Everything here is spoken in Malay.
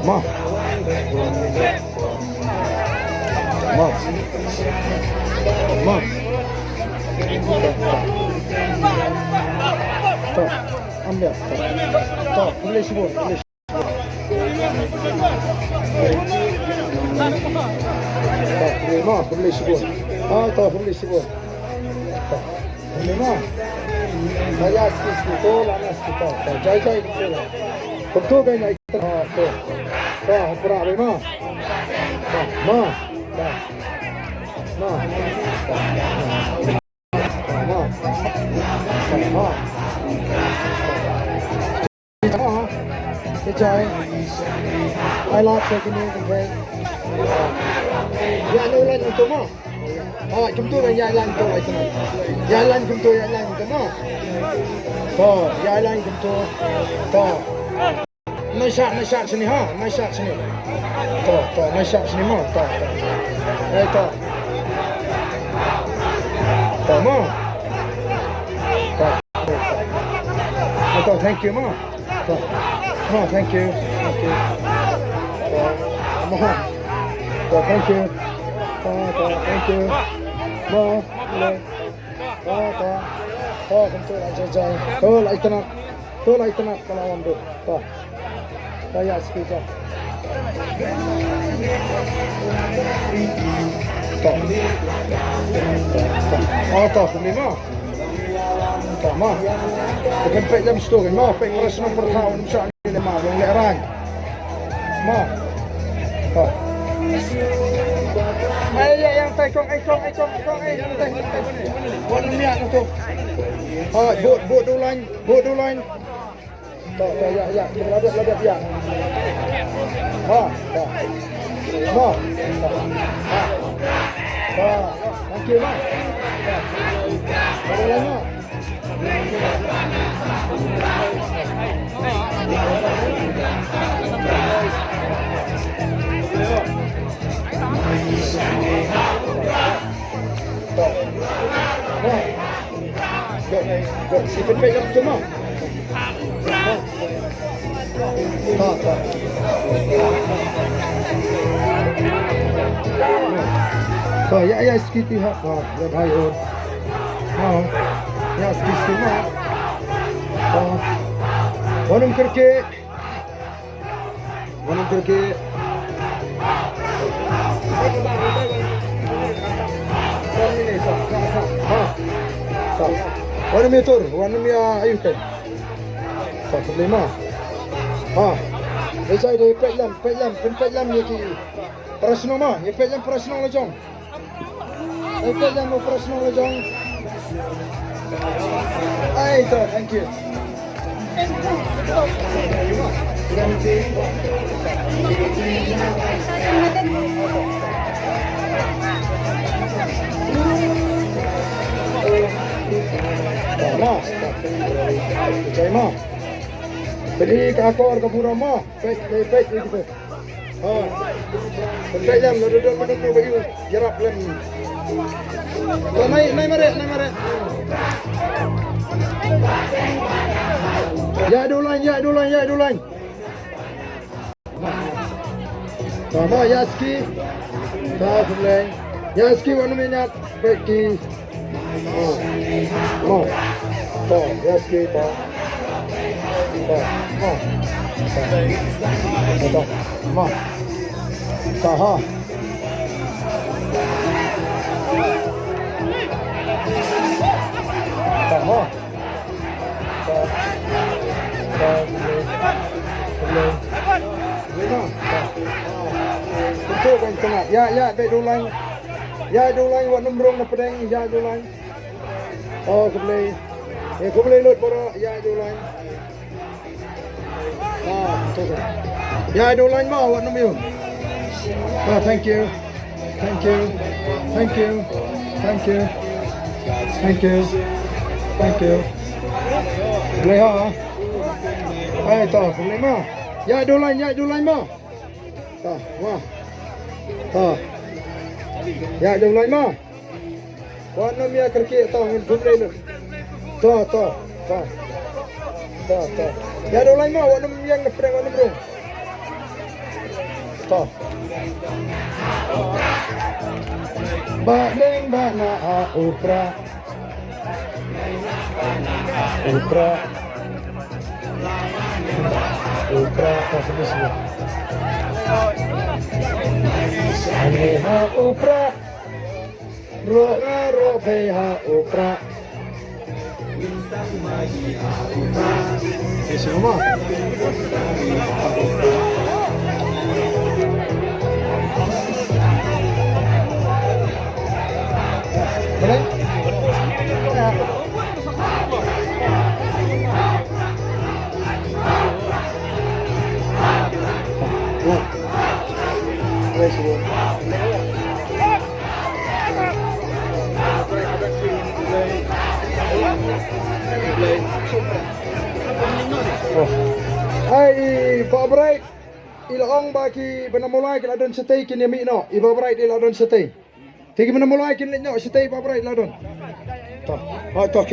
Ma. Ma. Ma. Tak. Ambil. Tak. Boleh sebut. Boleh. Tak. Boleh. Boleh sebut. Tak. Boleh sebut. Tak. Boleh. Saya sikit-sikit. Tolak nak sikit. Tak. Jai-jai kita lah. Betul kan naik. Tu. Tak. Berak memang. Tak. Ma. Tak. Ma. Chơi ai lo chơi cái này cũng vậy. Dạ đâu lên chúng tôi chúng tôi là dạ lên chúng tôi này. Dạ lên chúng tôi dạ lên chúng tôi. Dạ lên chúng tôi. Mai sat sini ha, mai sat sini. Mai sat sini mah. Ma. Thank you ma. Ma, thank you. Thank you. Ma. Thank you. Thank you. Ma. Tentu lah jai. Tu lah itu nak kalau ambil. Saya sekejap. Tak boleh mah. Tak mah. Dengan pek jam store mah, pek rasno per tahun macam ni mah, yang lerang. Mah. Tak. Yang tekong. Buat minyak tu. Bot dulan. Tak, ya. Ladat ya. Tak. Thank you, Mak. Ada lama. Si pepek yang cuma. Tak. Ya sikit ha. Ya bayo. Ya sikit semua. Wanum kerke. Wanum ya ayu kan. Tak problema. Saya dah pek lam ni ki. Personal mah, ye pek lam personal lajong. Pek lam personal lajong. Thank you. Terima. Beri kakor ke pura mah, pek gitu. Pek jam duduk bagi jerap lem. Naik meret. Ya dulan. Sama Yaski. Tak boleh. Yaski warna minyak beki. Yaski tak. Ma. Saha. Saha. Betul kan tengah. Ya, baik dulang. Ya dulang buat nombrong na pedang. Ya dulang. Kebelah. Kebelah lut para. Ya dulang. Betul. Ya dulang mau buat nombrong. Thank you. Boleh ha? Tak boleh mah. Ya dulan mah. Tak, wah. Ya dulan mah. Warna mia kerki tahu min boleh lu. Tak. Ya dulan mah warna mia ngepre warna bro. Stop. Badeng bana opera. Opera. Opera apa sih? Aneha opera. Ro peha opera. Ini semua. Boleh? Hai, Pak Bright. Ilong bagi benamulai ke ladon setei kini mi no. Ibu Bright ladon setei. Tegi benamulai kini no setei Pak Bright ladon. Tak, tak.